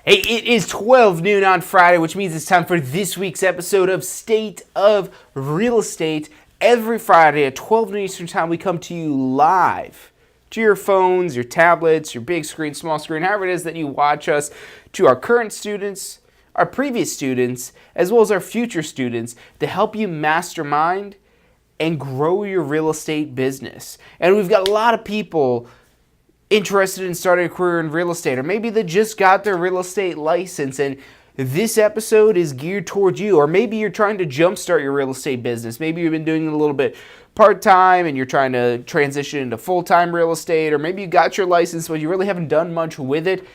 Hey, it is 12 noon on Friday, which means it's time for this week's episode of State of Real Estate. Every Friday at 12 noon Eastern Time, we come to you live to your phones, your tablets, your big screen, small screen, however it is that you watch us, to our current students, our previous students, as well as our future students, to help you mastermind and grow your real estate business. And we've got a lot of people interested in starting a career in real estate, or maybe they just got their real estate license, and this episode is geared towards you. Or maybe you're trying to jumpstart your real estate business. Maybe you've been doing it a little bit part-time and you're trying to transition into full-time real estate, or maybe you got your license but you really haven't done much with it.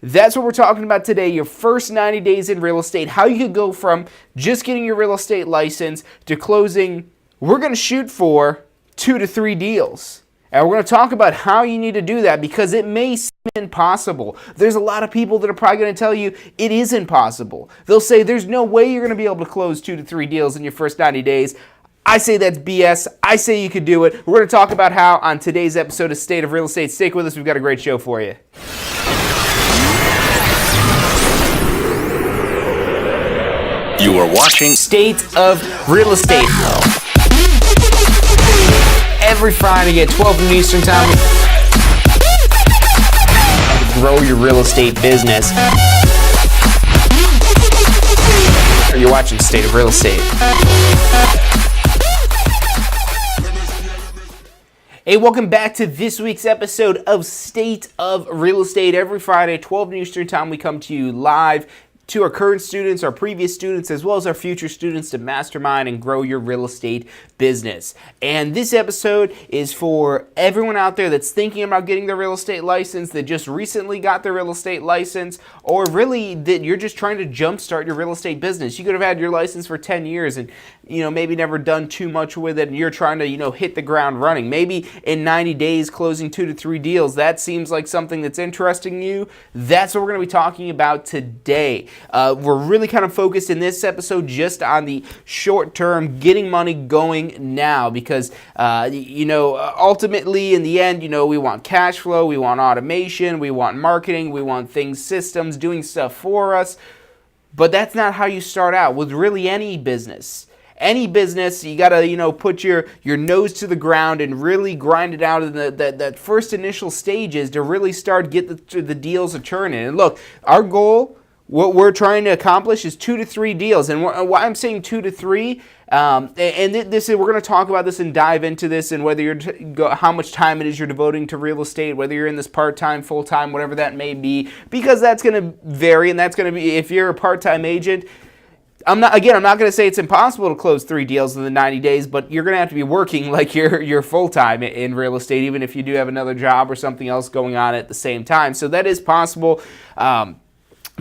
That's what we're talking about today, your first 90 days in real estate, how you could go from just getting your real estate license to closing. We're going to shoot for 2 to 3 deals. And we're going to talk about how you need to do that, because it may seem impossible. There's a lot of people that are probably going to tell you it is impossible. They'll say there's no way you're going to be able to close 2 to 3 deals in your first 90 days. I say that's BS. I say you could do it. We're going to talk about how on today's episode of State of Real Estate. Stick with us. We've got a great show for you. You are watching State of Real Estate. Every Friday at 12 noon Eastern Time. Grow your real estate business. You're watching State of Real Estate. Hey, welcome back to this week's episode of State of Real Estate. Every Friday at 12 noon Eastern Time, we come to you live, to our current students, our previous students, as well as our future students, to mastermind and grow your real estate business. And this episode is for everyone out there that's thinking about getting their real estate license, that just recently got their real estate license, or really that you're just trying to jumpstart your real estate business. You could have had your license for 10 years and maybe never done too much with it, and you're trying to hit the ground running. Maybe in 90 days closing 2 to 3 deals. That seems like something that's interesting you. That's what we're going to be talking about today. We're really kind of focused in this episode just on the short term, getting money going now, because ultimately in the end, we want cash flow, we want automation, we want marketing, we want systems doing stuff for us. But that's not how you start out with really any business. Any business, you got to, put your nose to the ground and really grind it out in that first initial stages to really start get the deals a turning. And look, our goal, what we're trying to accomplish, is 2 to 3 deals. And why I'm saying 2 to 3, we're going to talk about this and dive into this, and whether how much time it is you're devoting to real estate, whether you're in this part-time, full-time, whatever that may be, because that's going to vary, and that's going to be, if you're a part-time agent, I'm not going to say it's impossible to close 3 deals in the 90 days, but you're going to have to be working like you're full-time in real estate, even if you do have another job or something else going on at the same time. So that is possible.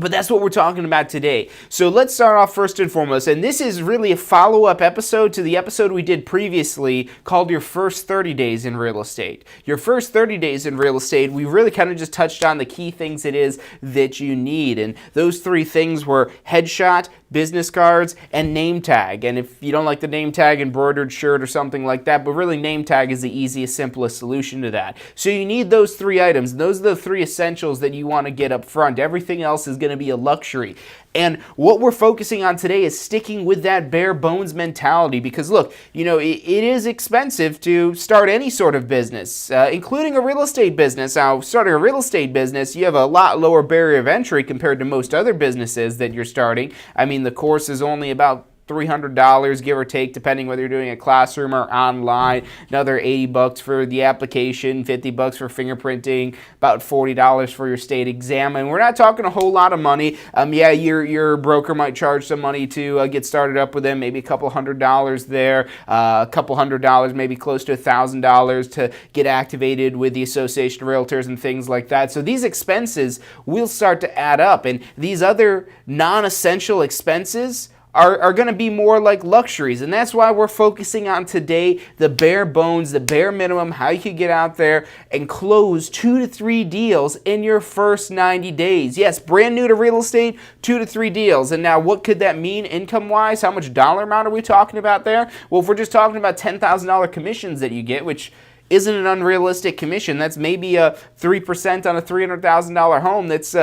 But that's what we're talking about today. So let's start off first and foremost, and this is really a follow-up episode to the episode we did previously called Your First 30 Days in Real Estate. Your first 30 days in real estate, we really kind of just touched on the key things it is that you need, and those 3 things were headshot, business cards, and name tag. And if you don't like the name tag, embroidered shirt or something like that, but really name tag is the easiest, simplest solution to that. So you need those 3 items. Those are the 3 essentials that you want to get up front. Everything else is going to be a luxury. And what we're focusing on today is sticking with that bare bones mentality, because look, it is expensive to start any sort of business, including a real estate business. Now, starting a real estate business, you have a lot lower barrier of entry compared to most other businesses that you're starting. I mean, the course is only about $300, give or take, depending whether you're doing a classroom or online. Another $80 for the application, $50 for fingerprinting, about $40 for your state exam. And we're not talking a whole lot of money. Your broker might charge some money to get started up with them, maybe a couple $100 there, a couple $100, maybe close to $1,000 to get activated with the Association of Realtors and things like that. So these expenses will start to add up, and these other non-essential expenses are going to be more like luxuries. And that's why we're focusing on today the bare bones, the bare minimum, how you can get out there and close 2 to 3 deals in your first 90 days. Yes, brand new to real estate, 2 to 3 deals. And now what could that mean income-wise? How much dollar amount are we talking about there? Well, if we're just talking about $10,000 commissions that you get, which isn't an unrealistic commission, that's maybe a 3% on a $300,000 home. That's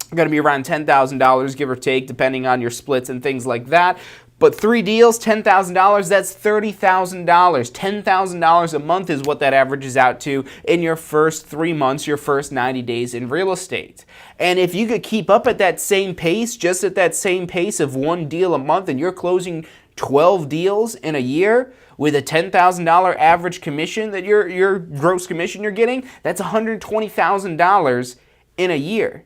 going to be around $10,000, give or take, depending on your splits and things like that. But 3 deals, $10,000, that's $30,000. $10,000 a month is what that averages out to in your first 3 months, your first 90 days in real estate. And if you could keep up at that same pace, just at that same pace of 1 deal a month, and you're closing 12 deals in a year with a $10,000 average commission that your gross commission you're getting, that's $120,000 in a year.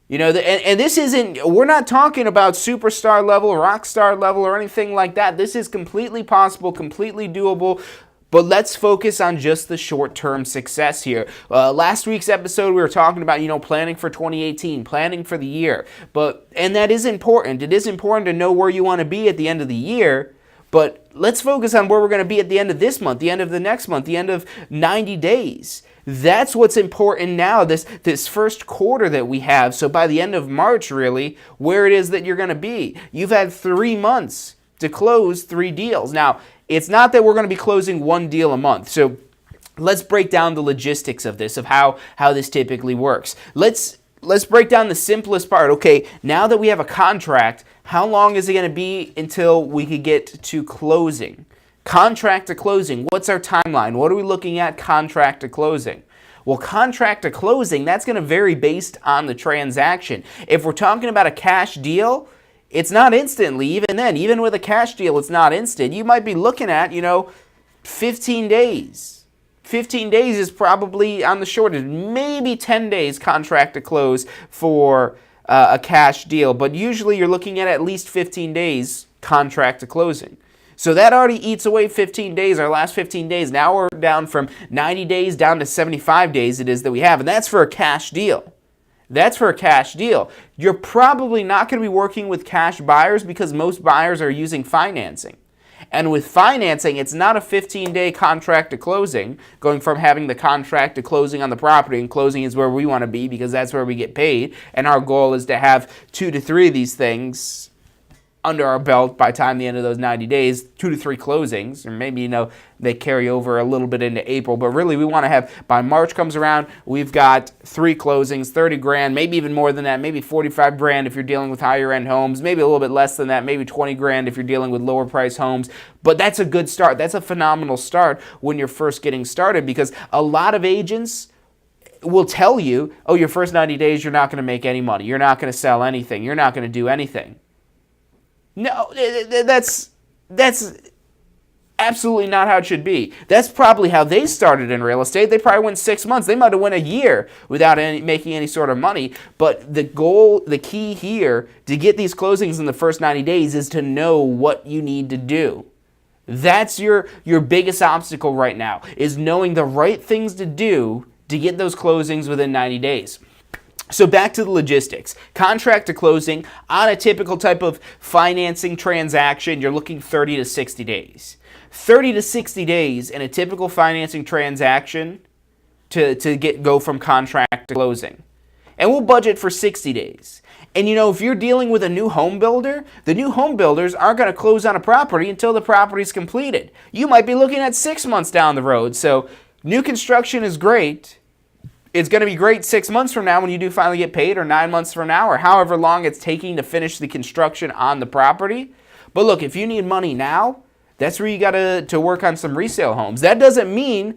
You know, and this isn't, we're not talking about superstar level, rock star level, or anything like that. This is completely possible, completely doable. But let's focus on just the short-term success here. Last week's episode, we were talking about, planning for 2018, planning for the year. And that is important. It is important to know where you want to be at the end of the year. But let's focus on where we're going to be at the end of this month, the end of the next month, the end of 90 days. That's what's important now, this first quarter that we have. So by the end of March, really, where it is that you're going to be. You've had 3 months to close 3 deals. Now, it's not that we're going to be closing 1 deal a month. So let's break down the logistics of this, of how this typically works. Let's break down the simplest part. Okay, now that we have a contract, how long is it going to be until we could get to closing? Contract to closing, what's our timeline? What are we looking at contract to closing? Well, contract to closing, that's going to vary based on the transaction. If we're talking about a cash deal, it's not instantly. Even then, even with a cash deal, it's not instant. You might be looking at, 15 days. 15 days is probably on the short end. Maybe 10 days contract to close for a cash deal. But usually you're looking at least 15 days contract to closing. So that already eats away 15 days, our last 15 days. Now we're down from 90 days down to 75 days it is that we have. And that's for a cash deal. That's for a cash deal. You're probably not going to be working with cash buyers because most buyers are using financing. And with financing, it's not a 15-day contract to closing, going from having the contract to closing on the property, and closing is where we want to be because that's where we get paid. And our goal is to have 2 to 3 of these things under our belt by the time the end of those 90 days, 2 to 3 closings, or maybe, they carry over a little bit into April. But really, we want to have, by March comes around, we've got 3 closings, 30 grand, maybe even more than that, maybe 45 grand if you're dealing with higher end homes, maybe a little bit less than that, maybe 20 grand if you're dealing with lower price homes. But that's a good start. That's a phenomenal start when you're first getting started, because a lot of agents will tell you, oh, your first 90 days, you're not going to make any money. You're not going to sell anything. You're not going to do anything. No, that's absolutely not how it should be. That's probably how they started in real estate. They probably went 6 months. They might have went a year without making any sort of money. But the key here to get these closings in the first 90 days is to know what you need to do. That's your biggest obstacle right now, is knowing the right things to do to get those closings within 90 days. So back to the logistics. Contract to closing, on a typical type of financing transaction, you're looking 30 to 60 days. 30 to 60 days in a typical financing transaction to go from contract to closing. And we'll budget for 60 days. And if you're dealing with a new home builder, the new home builders aren't going to close on a property until the property's completed. You might be looking at 6 months down the road. So new construction is great. It's going to be great 6 months from now when you do finally get paid, or 9 months from now, or however long it's taking to finish the construction on the property. But look, if you need money now, that's where you got to work on some resale homes. That doesn't mean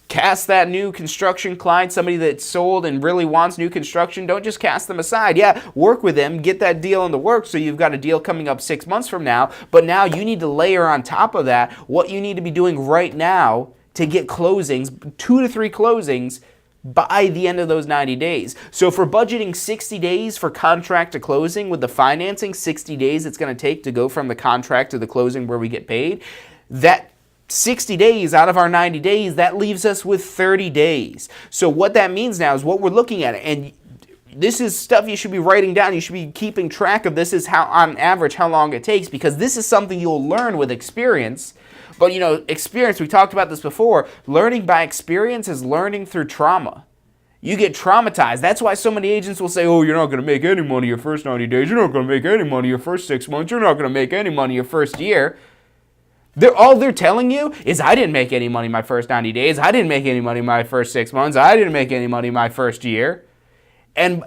cast that new construction client, somebody that's sold and really wants new construction. Don't just cast them aside. Yeah, work with them, get that deal in the works so you've got a deal coming up 6 months from now. But now you need to layer on top of that what you need to be doing right now to get closings, 2 to 3 closings, by the end of those 90 days. So for budgeting 60 days for contract to closing with the financing, 60 days it's going to take to go from the contract to the closing where we get paid, that 60 days out of our 90 days, that leaves us with 30 days. So what that means now is what we're looking at, and this is stuff you should be writing down. You should be keeping track of. This is how, on average, how long it takes, because this is something you'll learn with experience. But, experience, we talked about this before, learning by experience is learning through trauma. You get traumatized. That's why so many agents will say, oh, you're not going to make any money your first 90 days. You're not going to make any money your first 6 months. You're not going to make any money your first year. All they're telling you is, I didn't make any money my first 90 days. I didn't make any money my first 6 months. I didn't make any money my first year. And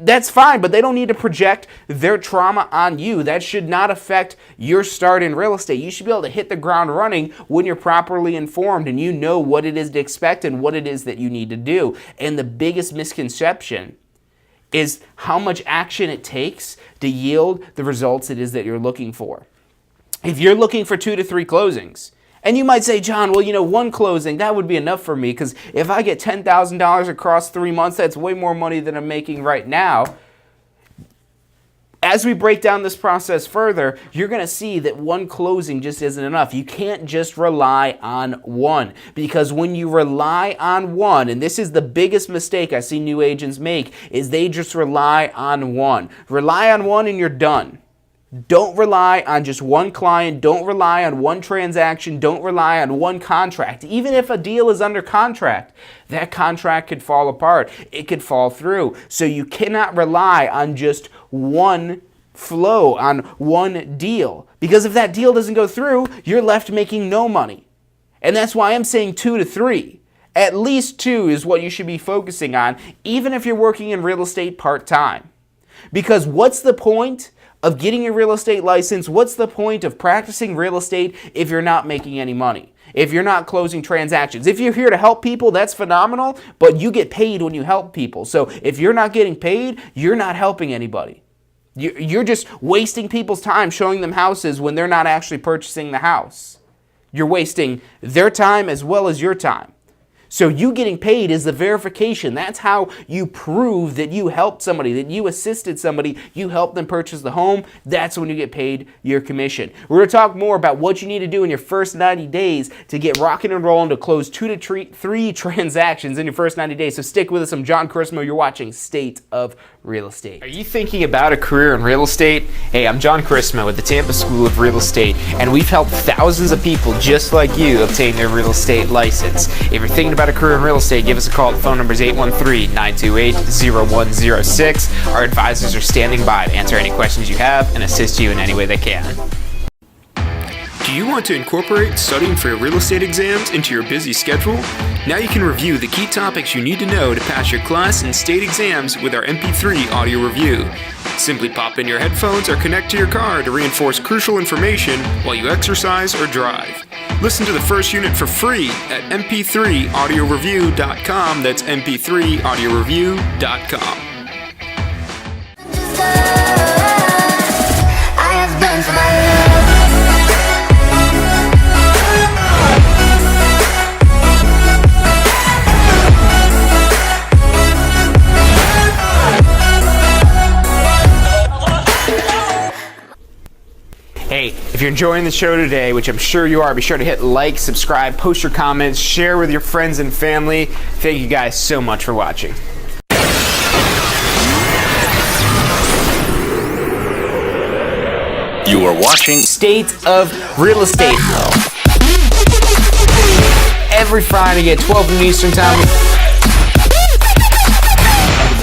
That's fine, but they don't need to project their trauma on you. That should not affect your start in real estate. You should be able to hit the ground running when you're properly informed and you know what it is to expect and what it is that you need to do. And the biggest misconception is how much action it takes to yield the results it is that you're looking for. If you're looking for 2 to 3 closings, and you might say, John, well, one closing, that would be enough for me because if I get $10,000 across 3 months, that's way more money than I'm making right now. As we break down this process further, you're going to see that one closing just isn't enough. You can't just rely on one, because when you rely on one, and this is the biggest mistake I see new agents make, is they just rely on one. Rely on one and you're done. Don't rely on just one client. Don't rely on one transaction. Don't rely on one contract. Even if a deal is under contract, that contract could fall apart. It could fall through. So you cannot rely on just one flow, on one deal. Because if that deal doesn't go through, you're left making no money. And that's why I'm saying 2 to 3. At least 2 is what you should be focusing on, even if you're working in real estate part-time. Because what's the point of getting a real estate license? What's the point of practicing real estate if you're not making any money? If you're not closing transactions? If you're here to help people, that's phenomenal, but you get paid when you help people. So if you're not getting paid, you're not helping anybody. You're just wasting people's time showing them houses when they're not actually purchasing the house. You're wasting their time as well as your time. So you getting paid is the verification. That's how you prove that you helped somebody, that you assisted somebody, you helped them purchase the home. That's when you get paid your commission. We're going to talk more about what you need to do in your first 90 days to get rocking and rolling to close 2 to 3 transactions in your first 90 days. So stick with us. I'm John Chrismo. You're watching State of Real Estate. Are you thinking about a career in real estate? Hey, I'm John Chrismo with the Tampa School of Real Estate, and we've helped thousands of people just like you obtain their real estate license. If you're thinking about a career in real estate, give us a call. The phone number is 813-928-0106. Our advisors are standing by to answer any questions you have and assist you in any way they can. Do you want to incorporate studying for your real estate exams into your busy schedule? Now you can review the key topics you need to know to pass your class and state exams with our MP3 audio review. Simply pop in your headphones or connect to your car to reinforce crucial information while you exercise or drive. Listen to the first unit for free at mp3audioreview.com. That's mp3audioreview.com. I have been for my love. Hey, if you're enjoying the show today, which I'm sure you are, be sure to hit like, subscribe, post your comments, share with your friends and family. Thank you guys so much for watching. You are watching State of Real Estate. Every Friday at 12 noon Eastern Time.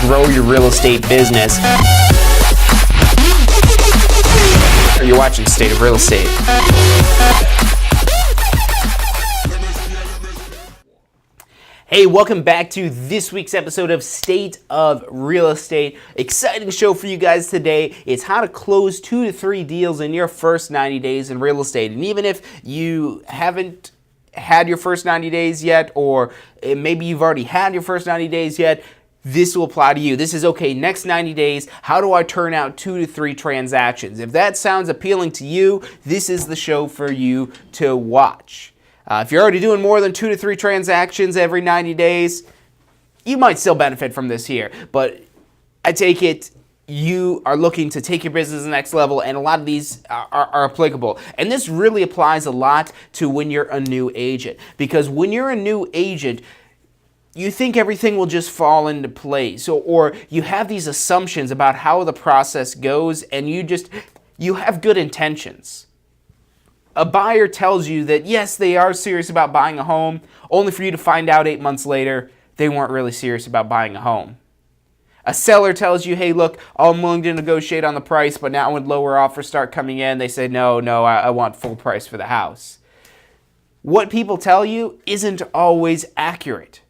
Grow your real estate business. You're watching State of Real Estate. Hey, welcome back to this week's episode of State of Real Estate. Exciting show for you guys today. It's how to close 2 to 3 deals in your first 90 days in real estate. And even if you haven't had your first 90 days yet, or maybe you've already had your first 90 days yet, this will apply to you. This is okay, next 90 days, how do I turn out 2 to 3 transactions? If that sounds appealing to you, this is the show for you to watch. If you're already doing more than 2 to 3 transactions every 90 days, you might still benefit from this here. But I take it you are looking to take your business to the next level, and a lot of these are applicable. And this really applies a lot to when you're a new agent. Because when you're a new agent, you think everything will just fall into place, or you have these assumptions about how the process goes, and you have good intentions. A buyer tells you that yes, they are serious about buying a home, only for you to find out 8 months later they weren't really serious about buying a home. A seller tells you, hey, look, I'm willing to negotiate on the price, but now when lower offers start coming in, they say, no, I want full price for the house. What people tell you isn't always accurate.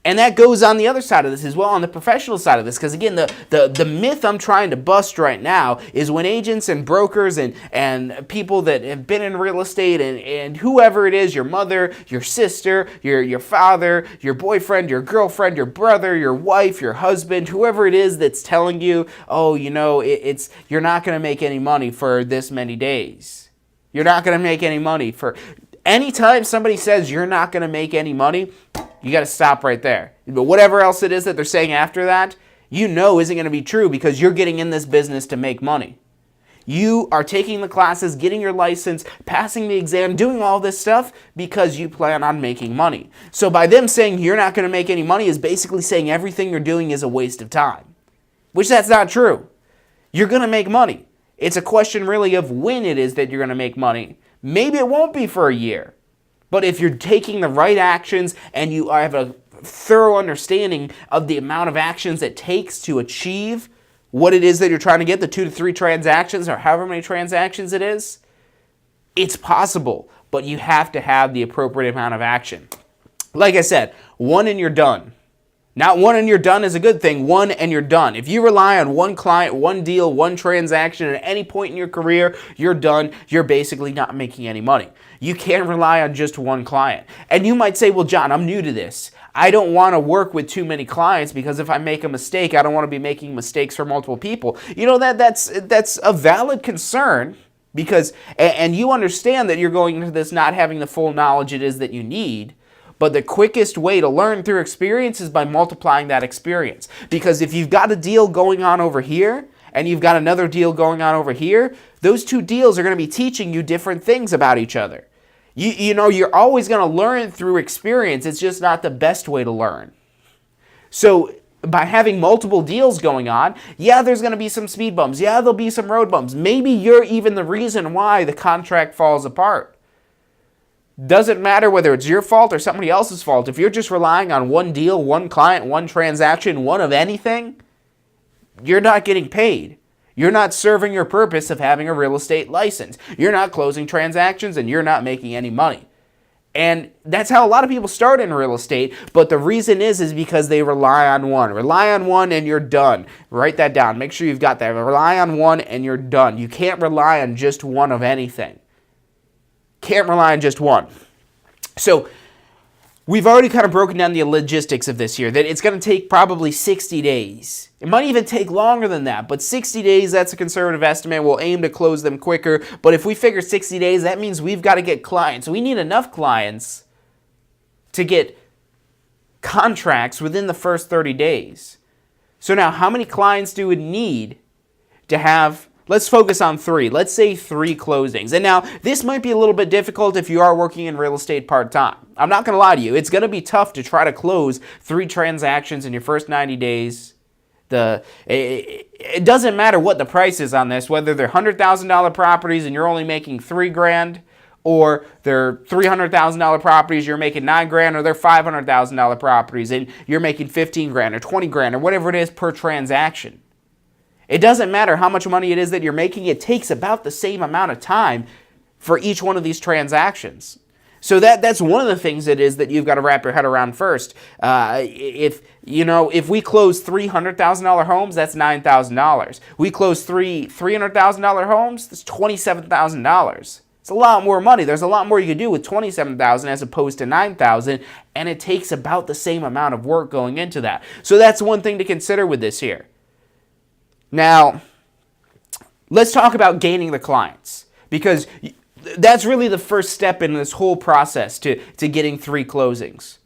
And that goes on the other side of this as well, on the professional side of this. Because again, the myth I'm trying to bust right now is when agents and brokers and people that have been in real estate and whoever it is, your mother, your sister, your father, your boyfriend, your girlfriend, your brother, your wife, your husband, whoever it is that's telling you, oh, you're not going to make any money for this many days. You're not going to make any money for... Anytime somebody says you're not going to make any money, you got to stop right there. But whatever else it is that they're saying after that, isn't going to be true because you're getting in this business to make money. You are taking the classes, getting your license, passing the exam, doing all this stuff because you plan on making money. So by them saying you're not going to make any money is basically saying everything you're doing is a waste of time, which that's not true. You're going to make money. It's a question really of when it is that you're going to make money. Maybe it won't be for a year. But if you're taking the right actions and you have a thorough understanding of the amount of actions it takes to achieve what it is that you're trying to get, the 2 to 3 transactions or however many transactions it is, it's possible. But you have to have the appropriate amount of action. Like I said, 1 and you're done. Not 1 and you're done is a good thing. 1 and you're done. If you rely on one client, one deal, one transaction at any point in your career, you're done. You're basically not making any money. You can't rely on just one client. And you might say, well, John, I'm new to this. I don't want to work with too many clients because if I make a mistake, I don't want to be making mistakes for multiple people. That's a valid concern because, and you understand that you're going into this not having the full knowledge it is that you need. But the quickest way to learn through experience is by multiplying that experience. Because if you've got a deal going on over here and you've got another deal going on over here, those 2 deals are going to be teaching you different things about each other. You're always going to learn through experience. It's just not the best way to learn. So by having multiple deals going on, there's going to be some speed bumps. There'll be some road bumps. Maybe you're even the reason why the contract falls apart. Doesn't matter whether it's your fault or somebody else's fault. If you're just relying on one deal, one client, one transaction, one of anything, you're not getting paid. You're not serving your purpose of having a real estate license. You're not closing transactions and you're not making any money. And that's how a lot of people start in real estate, but the reason is because they rely on one. Rely on one and you're done. Write that down. Make sure you've got that. Rely on one and you're done. You can't rely on just one of anything. Can't rely on just one. So we've already kind of broken down the logistics of this here, that it's going to take probably 60 days. It might even take longer than that, but 60 days, that's a conservative estimate. We'll aim to close them quicker, but if we figure 60 days, that means we've got to get clients. We need enough clients to get contracts within the first 30 days. So now, how many clients do we need to have? Let's focus on 3. Let's say 3 closings. And now, this might be a little bit difficult if you are working in real estate part-time. I'm not going to lie to you. It's going to be tough to try to close 3 transactions in your first 90 days. It doesn't matter what the price is on this, whether they're $100,000 properties and you're only making $3,000, or they're $300,000 properties, you're making $9,000, or they're $500,000 properties and you're making $15,000 or $20,000 or whatever it is per transaction. It doesn't matter how much money it is that you're making. It takes about the same amount of time for each one of these transactions. So that's one of the things it is that you've got to wrap your head around first. If we close $300,000 homes, that's $9,000. We close three $300,000 homes, that's $27,000. It's a lot more money. There's a lot more you could do with $27,000 as opposed to $9,000, and it takes about the same amount of work going into that. So that's one thing to consider with this here. Now, let's talk about gaining the clients, because that's really the first step in this whole process to getting 3 closings.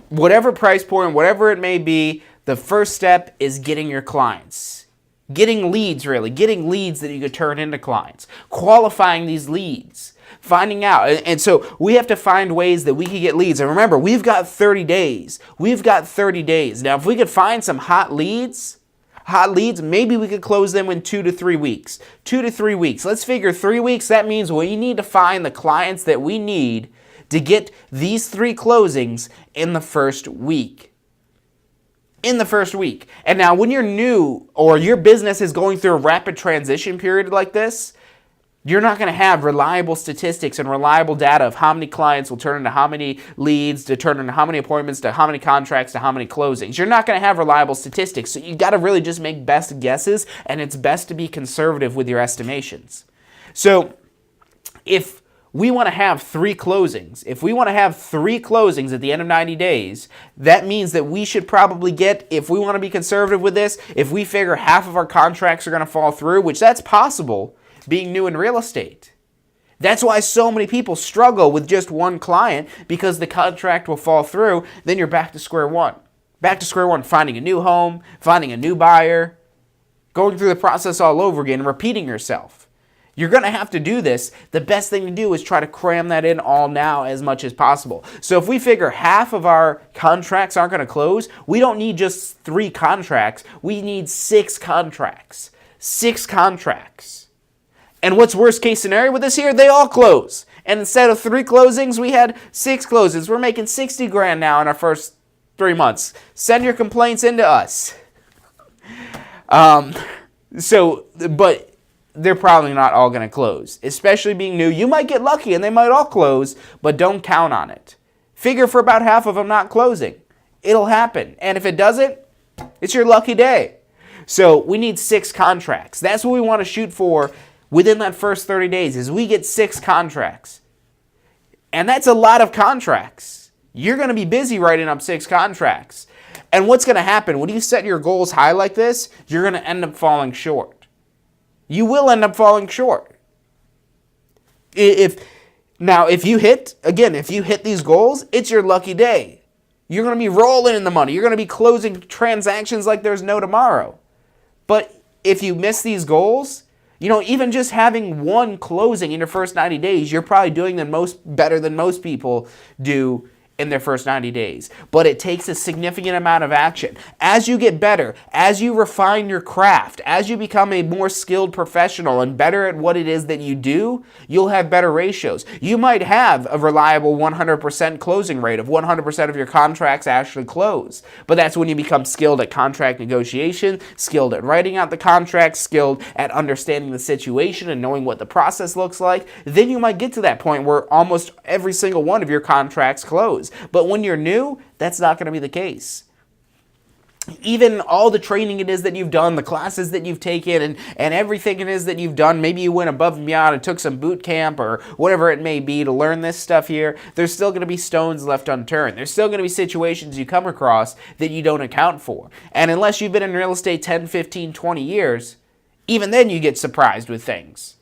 Whatever price point, whatever it may be, the first step is getting your clients. Getting leads, really. Getting leads that you could turn into clients. Qualifying these leads. Finding out. And so we have to find ways that we can get leads. And remember, we've got 30 days. We've got 30 days. Now, if we could find some hot leads, maybe we could close them in 2 to 3 weeks. 2 to 3 weeks. Let's figure 3 weeks. That means we need to find the clients that we need to get these 3 closings in the first week. In the first week. And now when you're new or your business is going through a rapid transition period like this, You're not going to have reliable statistics and reliable data of how many clients will turn into how many leads, to turn into how many appointments, to how many contracts, to how many closings. You're not going to have reliable statistics. So you got to really just make best guesses, and it's best to be conservative with your estimations. So if we want to have 3 closings, at the end of 90 days, that means that we should probably get, if we want to be conservative with this, if we figure half of our contracts are going to fall through, which that's possible, being new in real estate. That's why so many people struggle with just one client, because the contract will fall through. Then you're back to square one. Finding a new home, finding a new buyer, going through the process all over again, repeating yourself. You're going to have to do this. The best thing to do is try to cram that in all now as much as possible. So if we figure half of our contracts aren't going to close, we don't need just 3 contracts. We need 6 contracts. 6 contracts. And what's worst case scenario with this here? They all close. And instead of 3 closings, we had 6 closings. We're making $60,000 now in our first 3 months. Send your complaints into us. But they're probably not all going to close. Especially being new. You might get lucky and they might all close, but don't count on it. Figure for about half of them not closing. It'll happen. And if it doesn't, it's your lucky day. So we need 6 contracts. That's what we want to shoot for within that first 30 days, is we get 6 contracts. And that's a lot of contracts. You're going to be busy writing up 6 contracts. And what's going to happen when you set your goals high like this, you're going to end up falling short. You will end up falling short. If you hit these goals, it's your lucky day. You're going to be rolling in the money. You're going to be closing transactions like there's no tomorrow. But if you miss these goals, even just having 1 closing in your first 90 days, you're probably doing better than most people do in their first 90 days. But it takes a significant amount of action. As you get better, as you refine your craft, as you become a more skilled professional and better at what it is that you do, you'll have better ratios. You might have a reliable 100% closing rate of 100% of your contracts actually close. But that's when you become skilled at contract negotiation, skilled at writing out the contract, skilled at understanding the situation and knowing what the process looks like. Then you might get to that point where almost every single one of your contracts close. But when you're new, that's not going to be the case. Even all the training it is that you've done, the classes that you've taken, and everything it is that you've done, maybe you went above and beyond and took some boot camp or whatever it may be to learn this stuff here, there's still going to be stones left unturned. There's still going to be situations you come across that you don't account for. And unless you've been in real estate 10, 15, 20 years, even then you get surprised with things.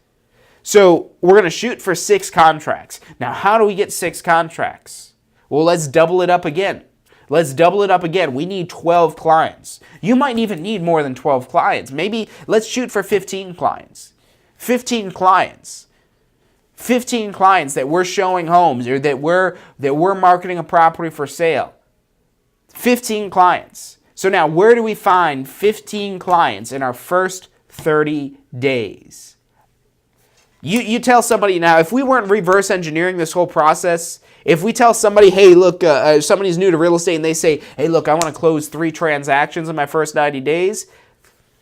So we're going to shoot for 6 contracts. Now, how do we get 6 contracts? Well, let's double it up again. We need 12 clients. You might even need more than 12 clients. Maybe let's shoot for 15 clients. 15 clients that we're showing homes or that we're marketing a property for sale. 15 clients. So now where do we find 15 clients in our first 30 days? You tell somebody now, if we weren't reverse engineering this whole process, if we tell somebody, hey, look, somebody's new to real estate and they say, hey, look, I want to close 3 transactions in my first 90 days,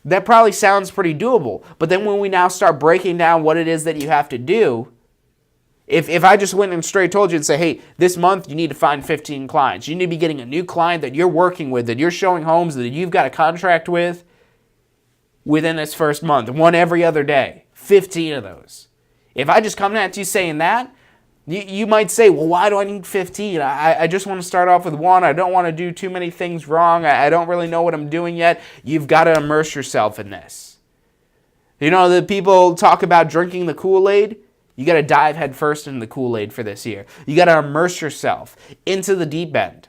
that probably sounds pretty doable. But then when we now start breaking down what it is that you have to do, if I just went and straight told you and say, hey, this month you need to find 15 clients. You need to be getting a new client that you're working with, that you're showing homes, that you've got a contract with within this first month, 1 every other day, 15 of those. If I just come at you saying that, you might say, well, why do I need 15? I just want to start off with 1. I don't want to do too many things wrong. I don't really know what I'm doing yet. You've got to immerse yourself in this. The people talk about drinking the Kool-Aid. You got to dive head first into the Kool-Aid for this year. You got to immerse yourself into the deep end.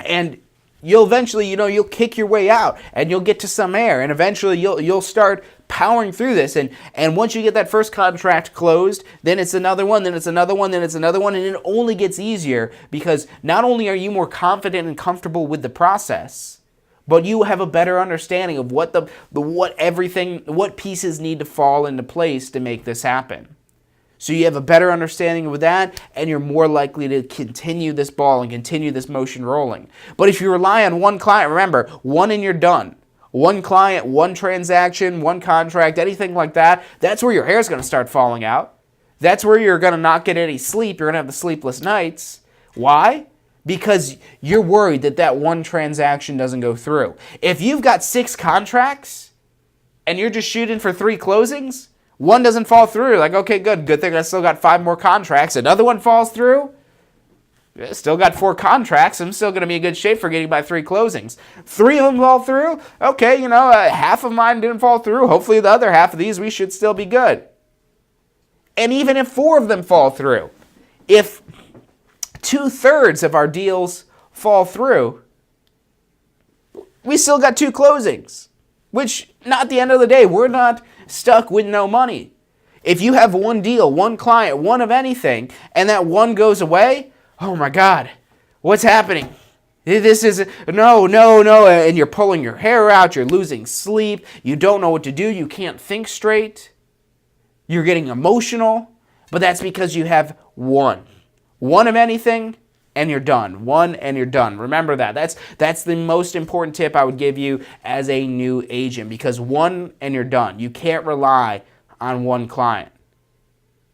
And you'll eventually, you'll kick your way out and you'll get to some air, and eventually you'll start powering through this. And once you get that first contract closed, then it's another one, then it's another one, then it's another one, and it only gets easier because not only are you more confident and comfortable with the process, but you have a better understanding of what pieces need to fall into place to make this happen. So you have a better understanding of that, and you're more likely to continue this ball and continue this motion rolling. But if you rely on one client, remember, 1 and you're done. one client, one transaction, one contract, anything like that, that's where your hair's going to start falling out. That's where you're going to not get any sleep. You're going to have the sleepless nights. Why? Because you're worried that that one transaction doesn't go through. If you've got 6 contracts and you're just shooting for 3 closings, one doesn't fall through. Like, okay, good thing I still got 5 more contracts. Another one falls through. Still got 4 contracts. I'm still going to be in good shape for getting my 3 closings. 3 of them fall through. Okay, half of mine didn't fall through. Hopefully the other half of these, we should still be good. And even if 4 of them fall through, if 2/3 of our deals fall through, we still got 2 closings, which, not at the end of the day, we're not stuck with no money. If you have one deal, one client, one of anything, and that one goes away, oh my God, what's happening? This is, no, and you're pulling your hair out, you're losing sleep, you don't know what to do, you can't think straight, you're getting emotional, but that's because you have one of anything, and you're done. One and you're done. Remember that. That's the most important tip I would give you as a new agent, because one and you're done. You can't rely on one client.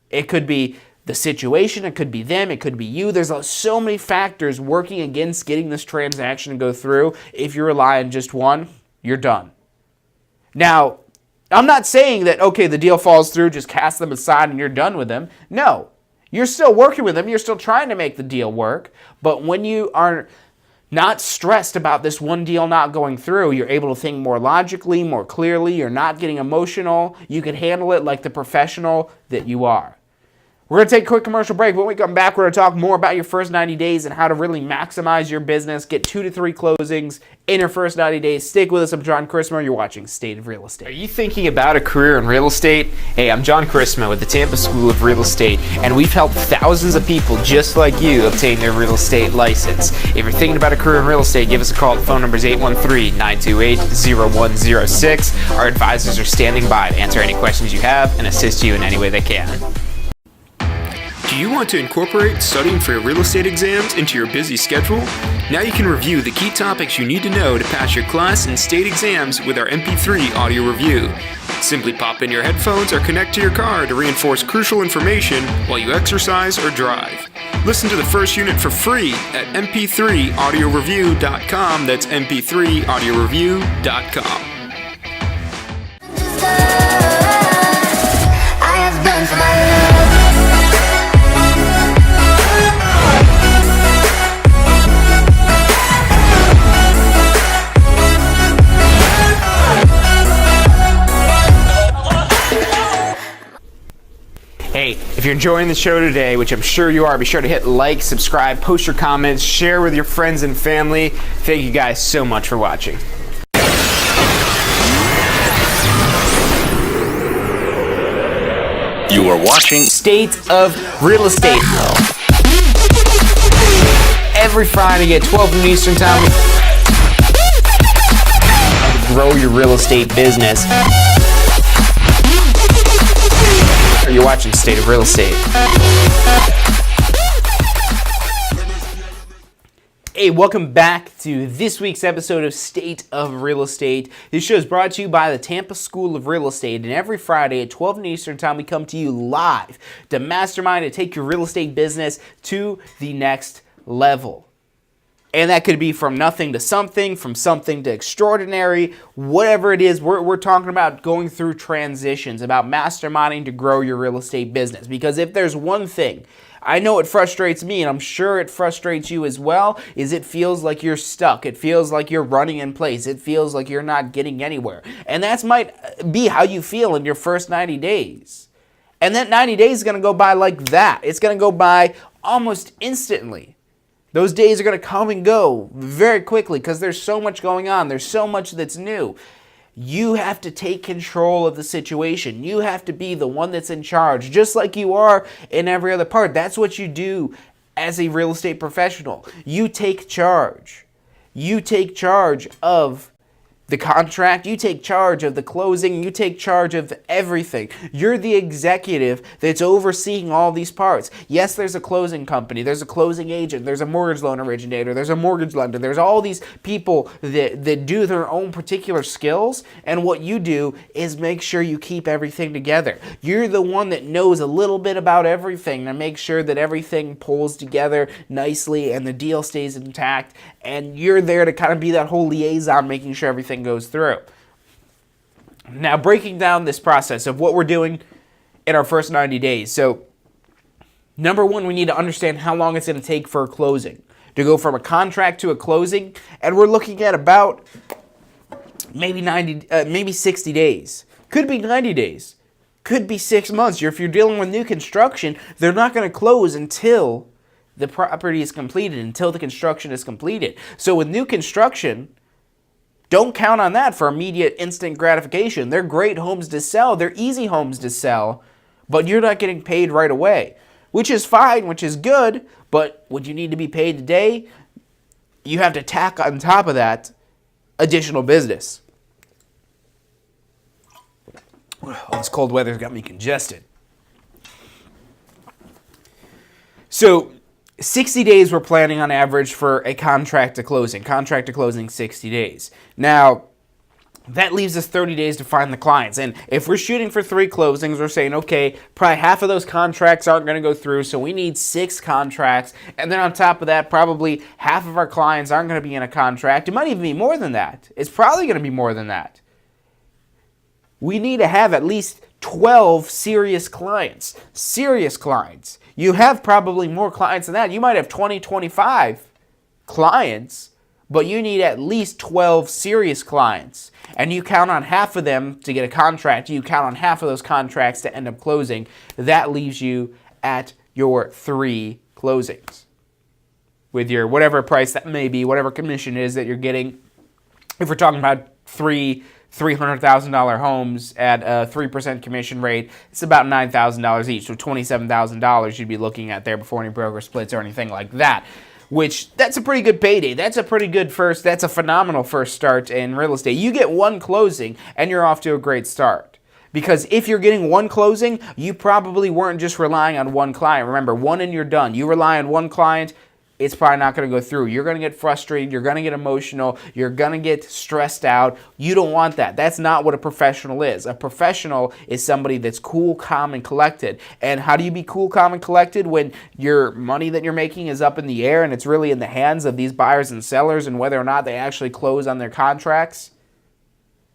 It could be the situation, it could be them, it could be you. There's so many factors working against getting this transaction to go through. If you rely on just one, you're done. Now, I'm not saying that, okay, the deal falls through, just cast them aside and you're done with them. No. You're still working with them. You're still trying to make the deal work. But when you are not stressed about this one deal not going through, you're able to think more logically, more clearly. You're not getting emotional. You can handle it like the professional that you are. We're going to take a quick commercial break. When we come back, we're going to talk more about your first 90 days and how to really maximize your business, get 2 to 3 closings in your first 90 days. Stick with us. I'm John Christmer. You're watching State of Real Estate. Are you thinking about a career in real estate? Hey, I'm John Christman with the Tampa School of Real Estate, and we've helped thousands of people just like you obtain their real estate license. If you're thinking about a career in real estate, give us a call. The phone number is 813-928-0106. Our advisors are standing by to answer any questions you have and assist you in any way they can. Do you want to incorporate studying for your real estate exams into your busy schedule? Now you can review the key topics you need to know to pass your class and state exams with our MP3 audio review. Simply pop in your headphones or connect to your car to reinforce crucial information while you exercise or drive. Listen to the first unit for free at mp3audioreview.com. That's mp3audioreview.com. I have been for my love. Hey, if you're enjoying the show today, which I'm sure you are, be sure to hit like, subscribe, post your comments, share with your friends and family. Thank you guys so much for watching. You are watching State of Real Estate. Every Friday at 12 noon Eastern Time. Grow your real estate business. You're watching State of Real Estate. Hey, welcome back to this week's episode of State of Real Estate. This show is brought to you by the Tampa School of Real Estate, and every Friday at 12 noon Eastern Time, we come to you live to mastermind and take your real estate business to the next level. And that could be from nothing to something, from something to extraordinary, whatever it is. We're talking about going through transitions, about masterminding to grow your real estate business. Because if there's one thing, I know it frustrates me, and I'm sure it frustrates you as well, is it feels like you're stuck. It feels like you're running in place. It feels like you're not getting anywhere. And that might be how you feel in your first 90 days. And that 90 days is going to go by like that. It's going to go by almost instantly. Those days are going to come and go very quickly because there's so much going on. There's so much that's new. You have to take control of the situation. You have to be the one that's in charge, just like you are in every other part. That's what you do as a real estate professional. You take charge. You take charge of the contract, you take charge of the closing, you take charge of everything. You're the executive that's overseeing all these parts. Yes, there's a closing company, there's a closing agent, there's a mortgage loan originator, there's a mortgage lender, there's all these people that do their own particular skills, and what you do is make sure you keep everything together. You're the one that knows a little bit about everything to make sure that everything pulls together nicely and the deal stays intact, and you're there to kind of be that whole liaison, making sure everything goes through. Now, breaking down this process of what we're doing in our first 90 days. So, number one, we need to understand how long it's going to take for a closing. To go from a contract to a closing, and we're looking at about maybe 60 days. Could be 90 days. Could be 6 months. If you're dealing with new construction, they're not going to close until the property is completed, until the construction is completed. So with new construction, don't count on that for immediate instant gratification. They're great homes to sell. They're easy homes to sell, but you're not getting paid right away, which is fine, which is good, but would you need to be paid today? You have to tack on top of that additional business. Oh, this cold weather's got me congested. So 60 days we're planning on average for a contract to closing. Contract to closing, 60 days. Now, that leaves us 30 days to find the clients. And if we're shooting for 3 closings, we're saying, okay, probably half of those contracts aren't going to go through, so we need 6 contracts. And then on top of that, probably half of our clients aren't going to be in a contract. It might even be more than that. It's probably going to be more than that. We need to have at least 12 serious clients. Serious clients. You have probably more clients than that. You might have 20, 25 clients, but you need at least 12 serious clients. And you count on half of them to get a contract. You count on half of those contracts to end up closing. That leaves you at your 3 closings. With your whatever price that may be, whatever commission is that you're getting. If we're talking about $300,000 homes at a 3% commission rate, it's about $9,000 each. So $27,000 you'd be looking at there before any broker splits or anything like that. Which, that's a pretty good payday. That's a phenomenal first start in real estate. You get 1 closing and you're off to a great start. Because if you're getting 1 closing, you probably weren't just relying on 1 client. Remember, 1 and you're done. You rely on 1 client, it's probably not going to go through. You're going to get frustrated. You're going to get emotional. You're going to get stressed out. You don't want that. That's not what a professional is. A professional is somebody that's cool, calm, and collected. And how do you be cool, calm, and collected when your money that you're making is up in the air and it's really in the hands of these buyers and sellers and whether or not they actually close on their contracts?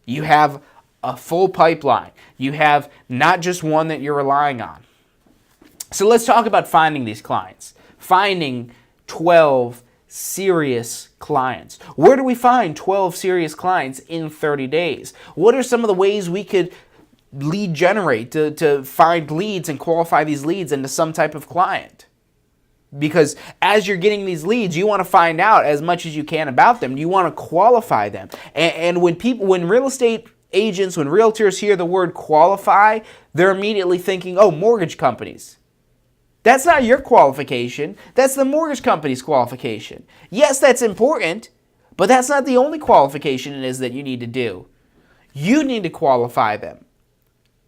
You have a full pipeline. You have not just one that you're relying on. So let's talk about finding these clients. Finding 12 serious clients. Where do we find 12 serious clients in 30 days? What are some of the ways we could lead generate to find leads and qualify these leads into some type of client? Because as you're getting these leads, you want to find out as much as you can about them. You want to qualify them. And when real estate agents, when realtors hear the word qualify, they're immediately thinking, oh, mortgage companies. That's not your qualification. That's the mortgage company's qualification. Yes, that's important, but that's not the only qualification it is that you need to do. You need to qualify them.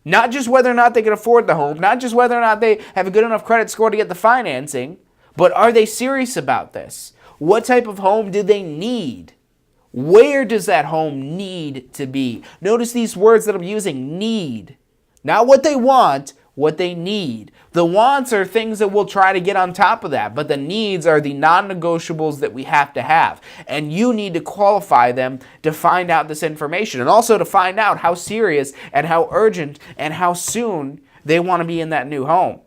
Not just whether or not they can afford the home, not just whether or not they have a good enough credit score to get the financing, but are they serious about this? What type of home do they need? Where does that home need to be? Notice these words that I'm using, need. Not what they want, what they need. The wants are things that we'll try to get on top of that, but the needs are the non-negotiables that we have to have. And you need to qualify them to find out this information and also to find out how serious and how urgent and how soon they want to be in that new home.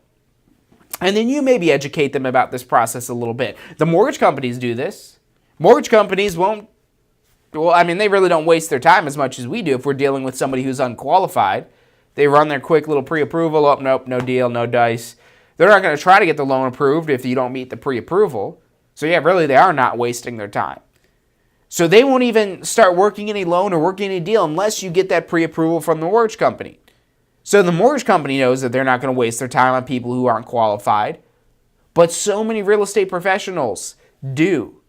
And then you maybe educate them about this process a little bit. The mortgage companies do this. Mortgage companies they really don't waste their time as much as we do if we're dealing with somebody who's unqualified. They run their quick little pre-approval. Oh, nope, no deal, no dice. They're not going to try to get the loan approved if you don't meet the pre-approval. So yeah, really they are not wasting their time. So they won't even start working any loan or working any deal unless you get that pre-approval from the mortgage company. So the mortgage company knows that they're not going to waste their time on people who aren't qualified. But so many real estate professionals do.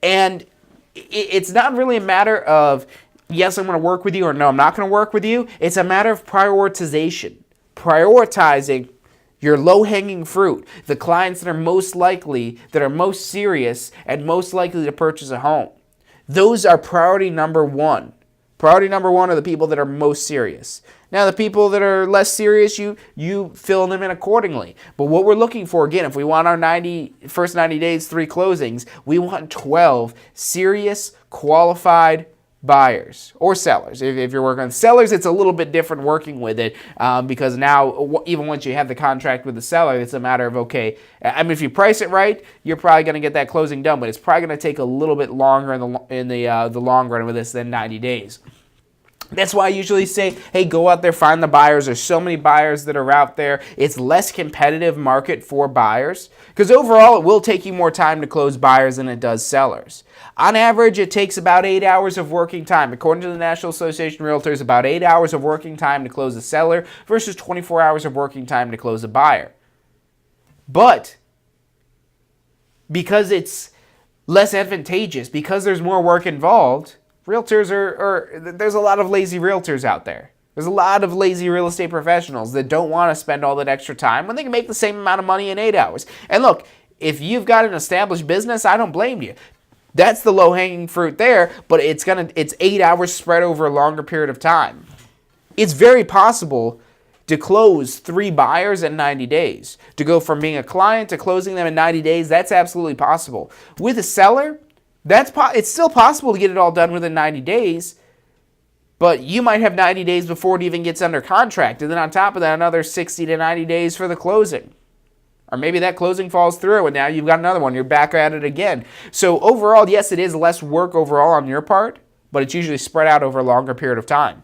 And it's not really a matter of, yes, I'm going to work with you, or no, I'm not going to work with you. It's a matter of prioritization. Prioritizing your low-hanging fruit, the clients that are most likely, that are most serious, and most likely to purchase a home. Those are priority number one. Priority number one are the people that are most serious. Now, the people that are less serious, you fill them in accordingly. But what we're looking for, again, if we want our first 90 days, 3 closings, we want 12 serious, qualified buyers or sellers. If you're working on sellers, it's a little bit different working with it because now, even once you have the contract with the seller, it's a matter of, okay, I mean, if you price it right, you're probably going to get that closing done, but it's probably going to take a little bit longer in the long run with this than 90 days. That's why I usually say, hey, go out there, find the buyers. There's so many buyers that are out there. It's less competitive market for buyers because overall it will take you more time to close buyers than it does sellers. On average, it takes about 8 hours of working time. According to the National Association of Realtors, about 8 hours of working time to close a seller versus 24 hours of working time to close a buyer. But because it's less advantageous, because there's more work involved, realtors there's a lot of lazy realtors out there. There's a lot of lazy real estate professionals that don't want to spend all that extra time when they can make the same amount of money in 8 hours. And look, if you've got an established business, I don't blame you. That's the low-hanging fruit there, but it's 8 hours spread over a longer period of time. It's very possible to close 3 buyers in 90 days. To go from being a client to closing them in 90 days, that's absolutely possible. With a seller, it's still possible to get it all done within 90 days, but you might have 90 days before it even gets under contract, and then on top of that, another 60 to 90 days for the closing. Or maybe that closing falls through, and now you've got another one. You're back at it again. So overall, yes, it is less work overall on your part, but it's usually spread out over a longer period of time.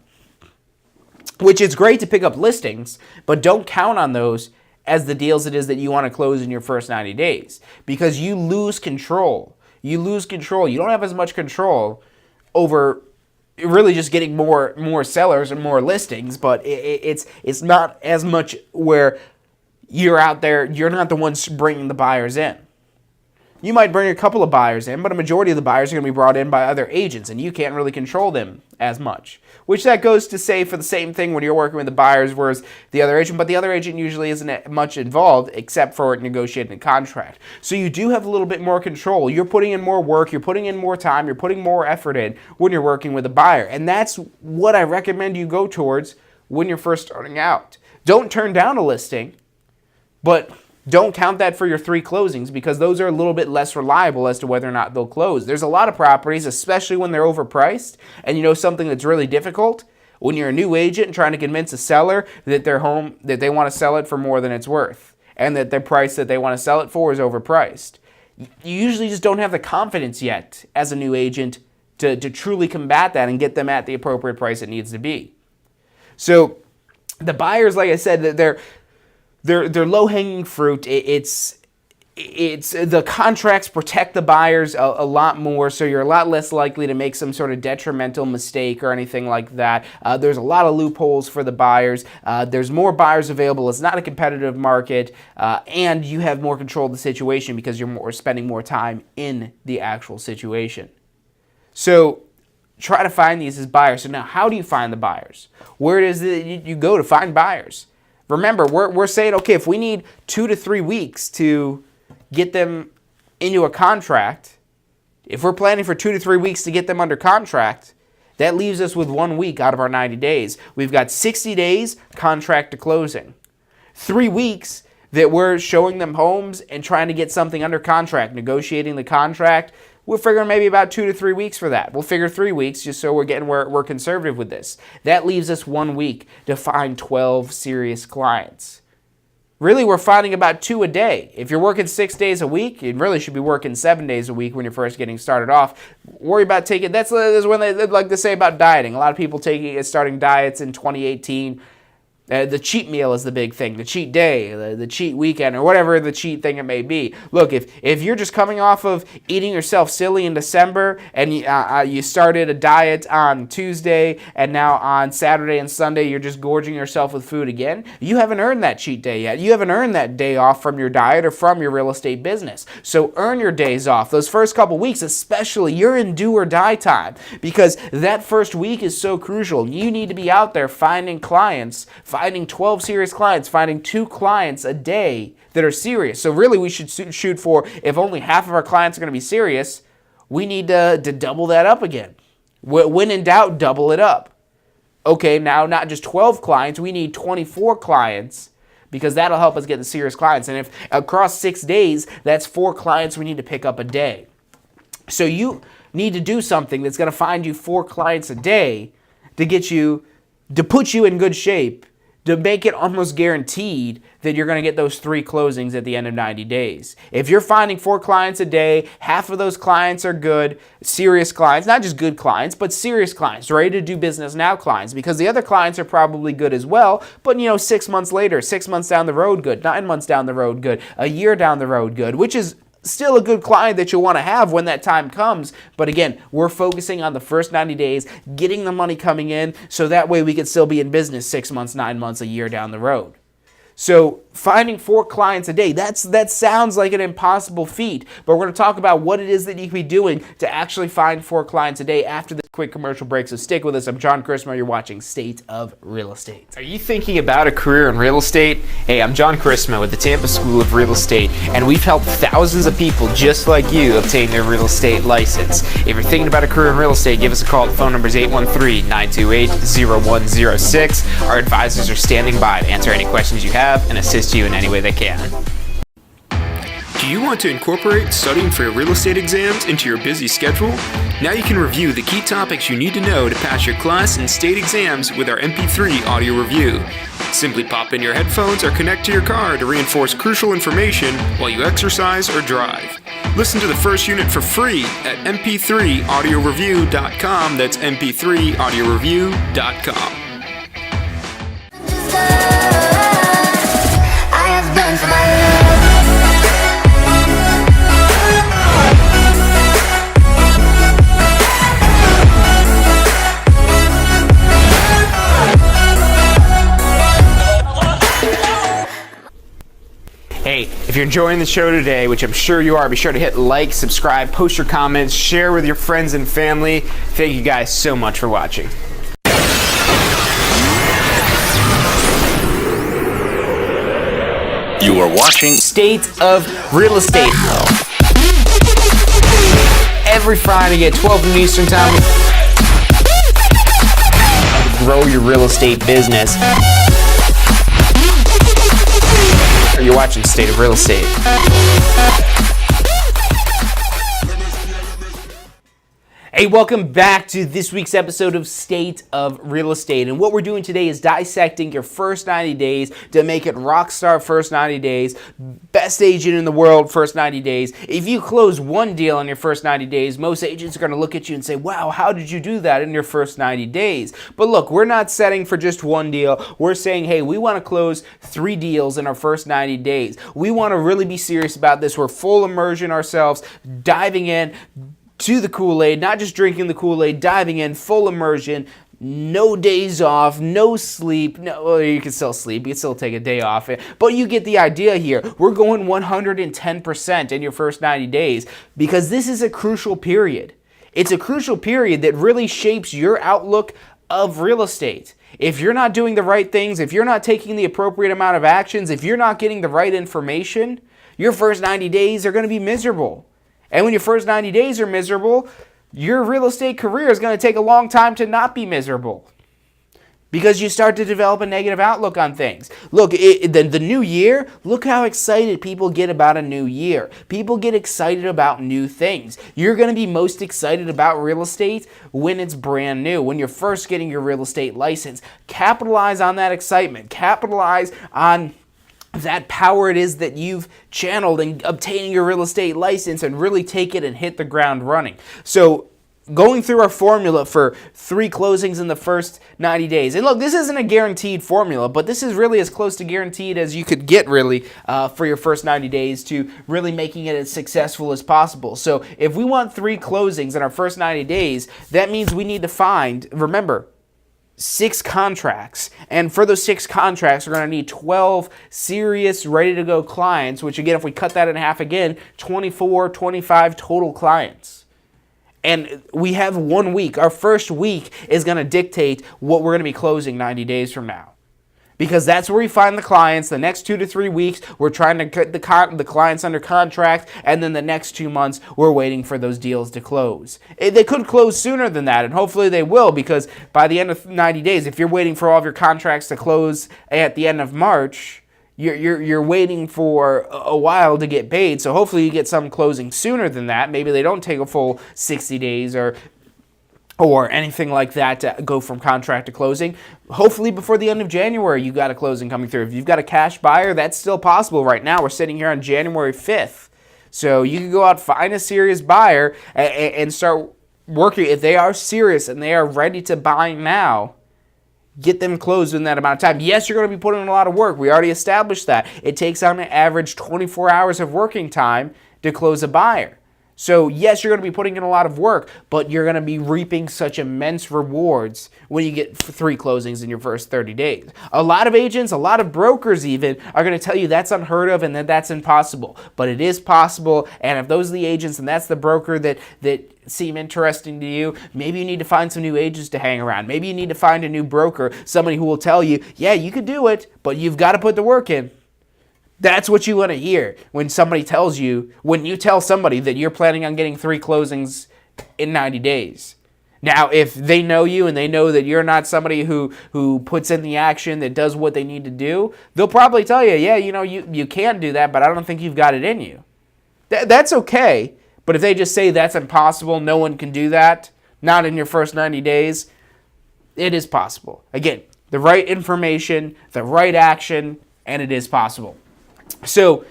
Which is great to pick up listings, but don't count on those as the deals it is that you want to close in your first 90 days. Because you lose control. You lose control. You don't have as much control over really just getting more sellers and more listings, but it's not as much where you're out there, you're not the ones bringing the buyers in. You might bring a couple of buyers in, but a majority of the buyers are going to be brought in by other agents, and you can't really control them as much. Which that goes to say for the same thing when you're working with the buyers versus the other agent, but the other agent usually isn't much involved except for negotiating a contract. So you do have a little bit more control. You're putting in more work, you're putting in more time, you're putting more effort in when you're working with a buyer. And that's what I recommend you go towards when you're first starting out. Don't turn down a listing, but don't count that for your 3 closings because those are a little bit less reliable as to whether or not they'll close. There's a lot of properties, especially when they're overpriced, and you know something that's really difficult? When you're a new agent trying to convince a seller that their home, that they want to sell it for more than it's worth, and that their price that they want to sell it for is overpriced. You usually just don't have the confidence yet as a new agent to truly combat that and get them at the appropriate price it needs to be. So the buyers, like I said, they're low-hanging fruit. It's the contracts protect the buyers a lot more, so you're a lot less likely to make some sort of detrimental mistake or anything like that. There's a lot of loopholes for the buyers. There's more buyers available. It's not a competitive market, and you have more control of the situation because you're spending more time in the actual situation. So try to find these as buyers. So now, how do you find the buyers? Where is it you go to find buyers? Remember, we're saying, okay, if we need 2 to 3 weeks to get them into a contract, if we're planning for 2 to 3 weeks to get them under contract, that leaves us with 1 week out of our 90 days. We've got 60 days contract to closing. 3 weeks that we're showing them homes and trying to get something under contract, negotiating the contract. We're figuring maybe about 2 to 3 weeks for that. We'll figure 3 weeks just so we're conservative with this. That leaves us 1 week to find 12 serious clients. Really, we're finding about 2 a day. If you're working 6 days a week, you really should be working 7 days a week when you're first getting started off. Worry about taking, that's when they like to say about dieting. A lot of people starting diets in 2018. The cheat meal is the big thing, the cheat day, the cheat weekend, or whatever the cheat thing it may be. Look, if you're just coming off of eating yourself silly in December and you started a diet on Tuesday and now on Saturday and Sunday you're just gorging yourself with food again, you haven't earned that cheat day yet. You haven't earned that day off from your diet or from your real estate business. So earn your days off. Those first couple weeks especially, you're in do or die time because that first week is so crucial. You need to be out there finding clients, finding 12 serious clients, finding 2 clients a day that are serious. So really we should shoot for, if only half of our clients are going to be serious, we need to double that up again. When in doubt, double it up. Okay, now not just 12 clients, we need 24 clients because that'll help us get the serious clients. And if across 6 days, that's 4 clients we need to pick up a day. So you need to do something that's going to find you 4 clients a day to put you in good shape, to make it almost guaranteed that you're going to get those 3 closings at the end of 90 days. If you're finding 4 clients a day, half of those clients are good, serious clients, not just good clients, but serious clients, ready to do business now clients, because the other clients are probably good as well, but 6 months later, 6 months down the road good, 9 months down the road good, a year down the road good, which is still a good client that you'll want to have when that time comes. But again, we're focusing on the first 90 days, getting the money coming in, so that way we can still be in business 6 months, 9 months, a year down the road. So finding 4 clients a day, that sounds like an impossible feat, but we're going to talk about what it is that you can be doing to actually find 4 clients a day after this quick commercial break. So stick with us. I'm John Christmas. You're watching State of Real Estate. Are you thinking about a career in real estate? Hey, I'm John Christmas with the Tampa School of Real Estate, and we've helped thousands of people just like you obtain their real estate license. If you're thinking about a career in real estate, give us a call. The phone number is 813-928-0106. Our advisors are standing by to answer any questions you have and assist you in any way they can. Do you want to incorporate studying for your real estate exams into your busy schedule? Now you can review the key topics you need to know to pass your class and state exams with our MP3 audio review. Simply pop in your headphones or connect to your car to reinforce crucial information while you exercise or drive. Listen to the first unit for free at mp3audioreview.com. That's mp3audioreview.com. I have been for my love. Hey, if you're enjoying the show today, which I'm sure you are, be sure to hit like, subscribe, post your comments, share with your friends and family. Thank you guys so much for watching. You are watching State of Real Estate. Every Friday at 12 noon Eastern Time. Grow your real estate business. You're watching State of Real Estate. Hey, welcome back to this week's episode of State of Real Estate. And what we're doing today is dissecting your first 90 days to make it rock star first 90 days, best agent in the world first 90 days. If you close one deal in your first 90 days, most agents are going to look at you and say, wow, how did you do that in your first 90 days? But look, we're not setting for just one deal. We're saying, hey, we want to close 3 deals in our first 90 days. We want to really be serious about this. We're full immersion ourselves, diving in to the Kool-Aid, not just drinking the Kool-Aid, diving in, full immersion, no days off, no sleep. No, well, you can still sleep, you can still take a day off, but you get the idea here. We're going 110% in your first 90 days because this is a crucial period. It's a crucial period that really shapes your outlook of real estate. If you're not doing the right things, if you're not taking the appropriate amount of actions, if you're not getting the right information, your first 90 days are going to be miserable. And when your first 90 days are miserable, your real estate career is going to take a long time to not be miserable because you start to develop a negative outlook on things. Look, the new year, look how excited people get about a new year. People get excited about new things. You're going to be most excited about real estate when it's brand new, when you're first getting your real estate license. Capitalize on that excitement. Capitalize on that power it is that you've channeled in obtaining your real estate license and really take it and hit the ground running. So going through our formula for 3 closings in the first 90 days. And look, this isn't a guaranteed formula, but this is really as close to guaranteed as you could get, really, for your first 90 days to really making it as successful as possible. So if we want 3 closings in our first 90 days, that means we need to find, remember, 6 contracts. And for those 6 contracts, we're going to need 12 serious, ready-to-go clients, which again, if we cut that in half again, 24, 25 total clients. And we have 1 week. Our first week is going to dictate what we're going to be closing 90 days from now. Because that's where we find the clients. The next 2 to 3 weeks, we're trying to get the clients under contract. And then the next 2 months, we're waiting for those deals to close. They could close sooner than that, and hopefully they will. Because by the end of 90 days, if you're waiting for all of your contracts to close at the end of March, you're waiting for a while to get paid. So hopefully you get some closing sooner than that. Maybe they don't take a full 60 days or anything like that to go from contract to closing. Hopefully before the end of January you got a closing coming through. If you've got a cash buyer, that's still possible right now. We're sitting here on January 5th. So you can go out, find a serious buyer and start working. If they are serious and they are ready to buy now, get them closed in that amount of time. Yes, you're going to be putting in a lot of work. We already established that. It takes on an average 24 hours of working time to close a buyer. So yes, you're going to be putting in a lot of work, but you're going to be reaping such immense rewards when you get 3 closings in your first 30 days. A lot of agents, a lot of brokers even, are going to tell you that's unheard of and that that's impossible. But it is possible, and if those are the agents and that's the broker that seem interesting to you, maybe you need to find some new agents to hang around. Maybe you need to find a new broker, somebody who will tell you, yeah, you could do it, but you've got to put the work in. That's what you want to hear when somebody tells you, when you tell somebody that you're planning on getting 3 closings in 90 days. Now, if they know you and they know that you're not somebody who puts in the action, that does what they need to do, they'll probably tell you, yeah, you can do that, but I don't think you've got it in you. That's okay. But if they just say that's impossible, no one can do that, not in your first 90 days, it is possible. Again, the right information, the right action, and it is possible. So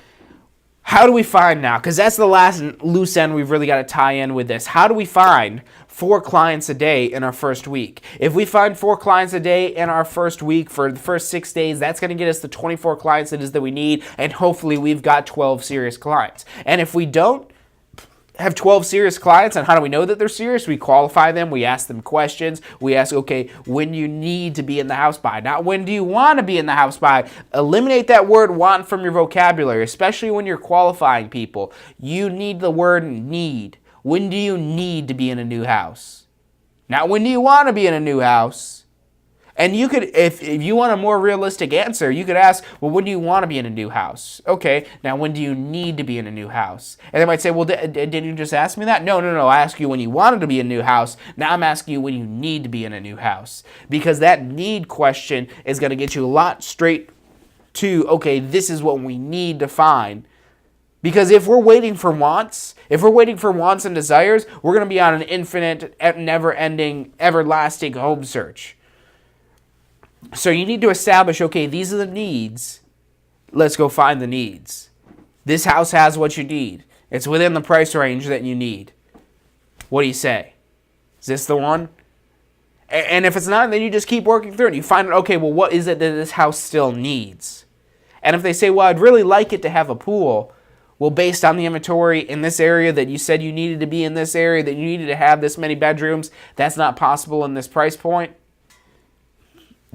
how do we find now? Because that's the last loose end we've really got to tie in with this. How do we find 4 clients a day in our first week? If we find 4 clients a day in our first week for the first 6 days, that's going to get us the 24 clients it is that we need, and hopefully we've got 12 serious clients. And if we don't have 12 serious clients, and how do we know that they're serious? We qualify them, we ask them questions, we ask, okay, when do you need to be in the house by? Not when do you want to be in the house by. Eliminate that word want from your vocabulary, especially when you're qualifying people. You need the word need. When do you need to be in a new house? Not when do you want to be in a new house? And you could, if you want a more realistic answer, you could ask, well, when do you want to be in a new house? Okay, now when do you need to be in a new house? And they might say, well, didn't you just ask me that? No, I asked you when you wanted to be in a new house. Now I'm asking you when you need to be in a new house. Because that need question is going to get you a lot straight to, okay, this is what we need to find. Because if we're waiting for wants, and desires, we're going to be on an infinite, never-ending, everlasting home search. So you need to establish, okay, these are the needs. Let's go find the needs. This house has what you need. It's within the price range that you need. What do you say? Is this the one? And if it's not, then you just keep working through it. You find out, okay, well, what is it that this house still needs? And if they say, well, I'd really like it to have a pool, well, based on the inventory in this area that you said you needed to be in this area, that you needed to have this many bedrooms, that's not possible in this price point.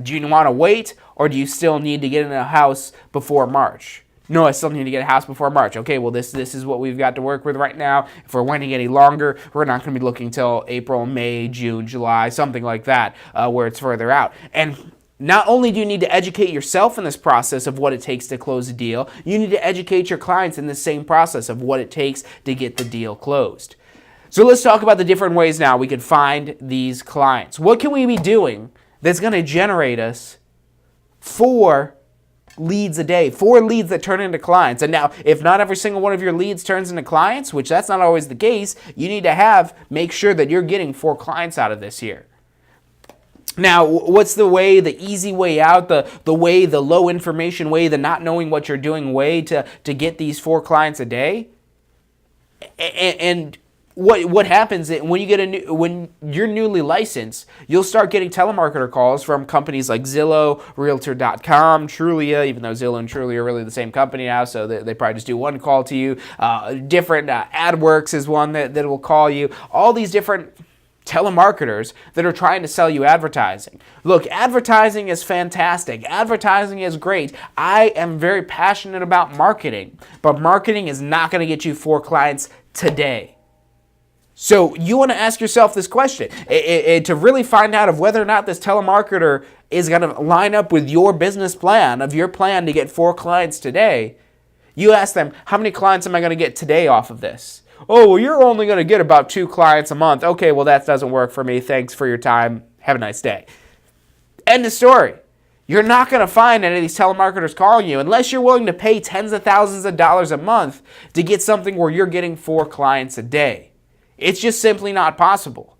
Do you want to wait, or do you still need to get in a house before March? No, I still need to get a house before March. Okay, well, this is what we've got to work with right now. If we're waiting any longer, we're not going to be looking till April, May, June, July, something like that, where it's further out. And not only do you need to educate yourself in this process of what it takes to close a deal, you need to educate your clients in the same process of what it takes to get the deal closed. So let's talk about the different ways now we can find these clients. What can we be doing that's going to generate us 4 leads a day, 4 leads that turn into clients? And now, if not every single one of your leads turns into clients, which that's not always the case, you need to make sure that you're getting 4 clients out of this year. Now, what's the easy way out, the low information way, the not knowing what you're doing way to get these 4 clients a day? And what happens is when you're newly licensed, you'll start getting telemarketer calls from companies like Zillow, Realtor.com, Trulia, even though Zillow and Trulia are really the same company now, so they probably just do one call to you. Different AdWorks is one that will call you. All these different telemarketers that are trying to sell you advertising. Look, advertising is fantastic. Advertising is great. I am very passionate about marketing, but marketing is not going to get you 4 clients today. So you want to ask yourself this question to really find out of whether or not this telemarketer is going to line up with your business plan, of your plan to get 4 clients today. You ask them, how many clients am I going to get today off of this? Oh, well, you're only going to get about 2 clients a month. Okay, well, that doesn't work for me. Thanks for your time. Have a nice day. End of story. You're not going to find any of these telemarketers calling you unless you're willing to pay tens of thousands of dollars a month to get something where you're getting 4 clients a day. It's just simply not possible.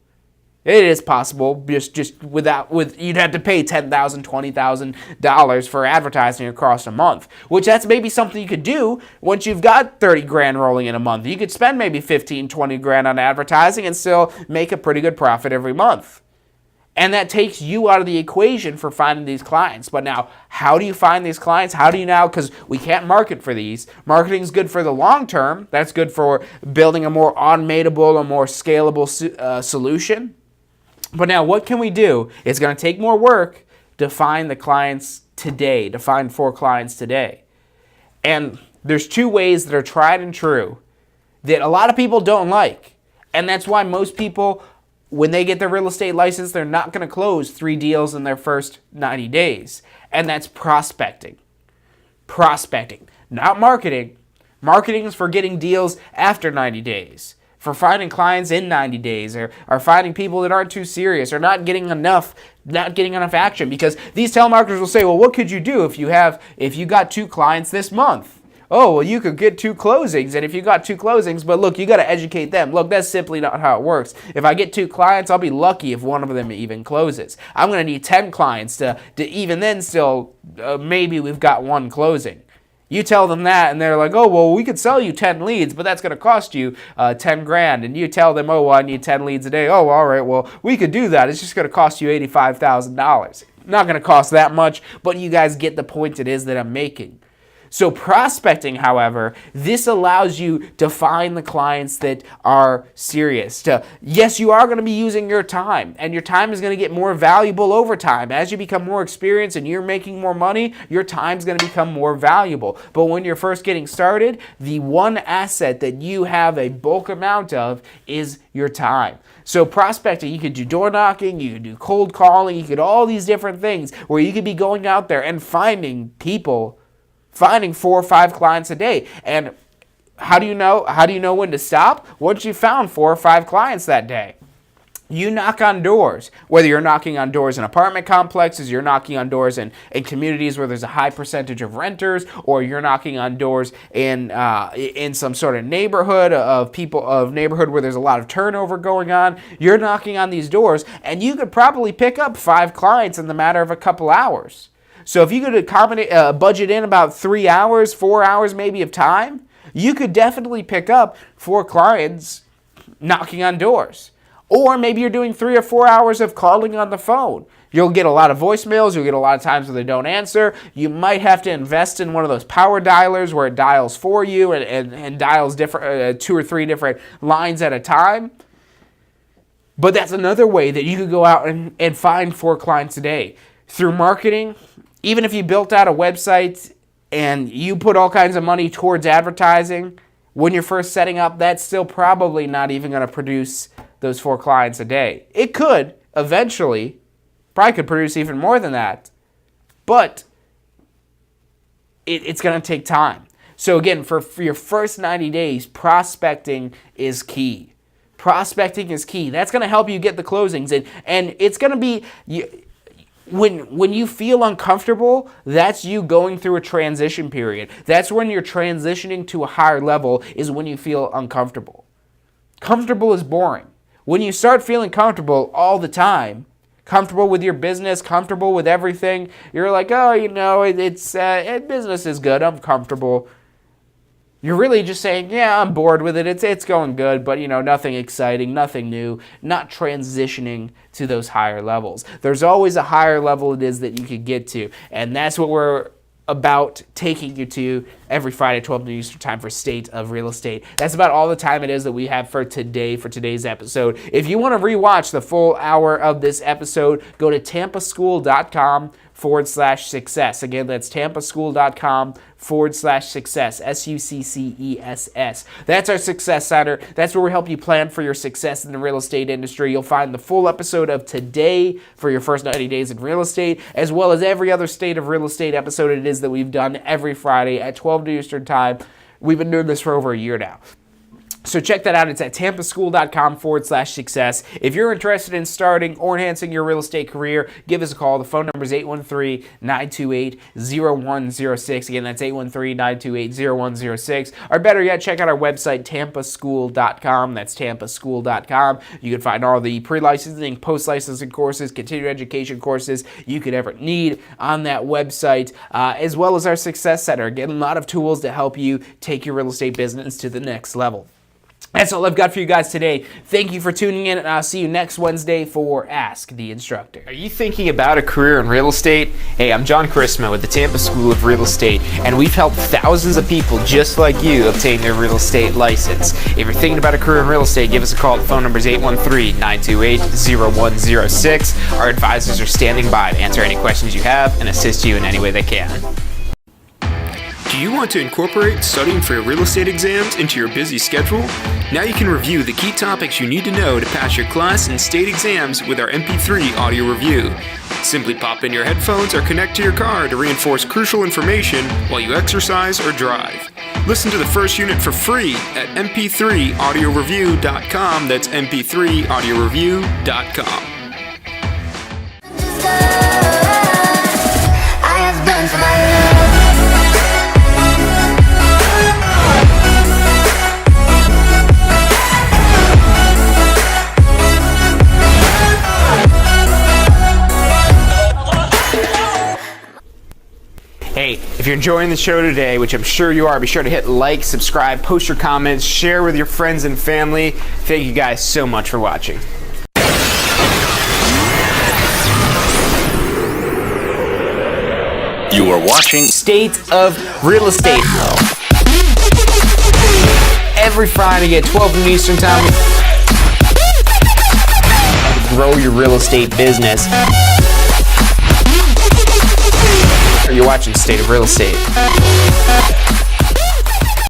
It is possible, just you'd have to pay $10,000, $20,000 for advertising across a month, which that's maybe something you could do once you've got 30 grand rolling in a month. You could spend maybe 15, 20 grand on advertising and still make a pretty good profit every month. And that takes you out of the equation for finding these clients. But now, how do you find these clients? How do you now, because we can't market for these. Marketing is good for the long term. That's good for building a more automatable, a more scalable solution. But now, what can we do? It's going to take more work to find the clients today, to find 4 clients today. And there's 2 ways that are tried and true that a lot of people don't like. And that's why most people, when they get their real estate license, they're not going to close 3 deals in their first 90 days. And that's prospecting. Prospecting, not marketing. Marketing is for getting deals after 90 days, for finding clients in 90 days, or finding people that aren't too serious, or not getting enough action. Because these telemarketers will say, well, what could you do if you got 2 clients this month? Oh, well, you could get 2 closings, and if you got 2 closings, but look, you got to educate them. Look, that's simply not how it works. If I get 2 clients, I'll be lucky if one of them even closes. I'm going to need 10 clients to even then still, maybe we've got 1 closing. You tell them that, and they're like, oh, well, we could sell you 10 leads, but that's going to cost you 10 grand. And you tell them, oh, well, I need 10 leads a day. Oh, all right, well, we could do that. It's just going to cost you $85,000. Not going to cost that much, but you guys get the point it is that I'm making. So prospecting, however, this allows you to find the clients that are serious. Yes, you are going to be using your time, and your time is going to get more valuable over time. As you become more experienced and you're making more money, your time's going to become more valuable. But when you're first getting started, the one asset that you have a bulk amount of is your time. So prospecting, you could do door knocking, you could do cold calling, you could all these different things where you could be going out there and finding people, finding 4 or 5 clients a day. And how do you know when to stop? Once you found 4 or 5 clients that day, you knock on doors. Whether you're knocking on doors in apartment complexes, you're knocking on doors in communities where there's a high percentage of renters, or you're knocking on doors in some sort of neighborhood neighborhood where there's a lot of turnover going on. You're knocking on these doors, and you could probably pick up 5 clients in the matter of a couple hours. So if you could budget in about 3 hours, 4 hours maybe of time, you could definitely pick up 4 clients knocking on doors. Or maybe you're doing 3 or 4 hours of calling on the phone. You'll get a lot of voicemails. You'll get a lot of times where they don't answer. You might have to invest in one of those power dialers where it dials for you and dials different 2 or 3 different lines at a time. But that's another way that you could go out and find 4 clients a day. Through marketing, even if you built out a website and you put all kinds of money towards advertising, when you're first setting up, that's still probably not even going to produce those 4 clients a day. It could, eventually, probably could produce even more than that, but it's going to take time. So again, for your first 90 days, prospecting is key. Prospecting is key. That's going to help you get the closings, and it's going to be... When you feel uncomfortable, that's you going through a transition period. That's when you're transitioning to a higher level, is when you feel uncomfortable. Comfortable is boring. When you start feeling comfortable all the time, comfortable with your business, comfortable with everything, you're like, oh, it's business is good, I'm comfortable. you're really just saying, yeah, I'm bored with it. It's going good, but nothing exciting, nothing new, not transitioning to those higher levels. There's always a higher level it is that you could get to, and that's what we're about taking you to every Friday, 12 noon Eastern time for State of Real Estate. That's about all the time it is that we have for today's episode. If you want to rewatch the full hour of this episode, go to tampaschool.com/success. Again, that's tampaschool.com/success, SUCCESS. That's our Success Center. That's where we help you plan for your success in the real estate industry. You'll find the full episode of today for your first 90 days in real estate, as well as every other State of Real Estate episode it is that we've done every Friday at 12 noon Eastern time. We've been doing this for over a year now. So check that out. It's at tampaschool.com/success. If you're interested in starting or enhancing your real estate career, give us a call. The phone number is 813-928-0106. Again, that's 813-928-0106. Or better yet, check out our website, tampaschool.com. That's tampaschool.com. You can find all the pre-licensing, post-licensing courses, continuing education courses you could ever need on that website, as well as our Success Center. Again, a lot of tools to help you take your real estate business to the next level. That's all I've got for you guys today. Thank you for tuning in, and I'll see you next Wednesday for Ask the Instructor. Are you thinking about a career in real estate? Hey, I'm John Chrisma with the Tampa School of Real Estate, and we've helped thousands of people just like you obtain their real estate license. If you're thinking about a career in real estate, give us a call. The phone number is 813-928-0106. Our advisors are standing by to answer any questions you have and assist you in any way they can. Do you want to incorporate studying for your real estate exams into your busy schedule? Now you can review the key topics you need to know to pass your class and state exams with our MP3 audio review. Simply pop in your headphones or connect to your car to reinforce crucial information while you exercise or drive. Listen to the first unit for free at mp3audioreview.com. That's mp3audioreview.com. I have done for my love. Hey, if you're enjoying the show today, which I'm sure you are, be sure to hit like, subscribe, post your comments, share with your friends and family. Thank you guys so much for watching. You are watching State of Real Estate. Every Friday at 12 noon Eastern time. Grow your real estate business. You're watching State of Real Estate.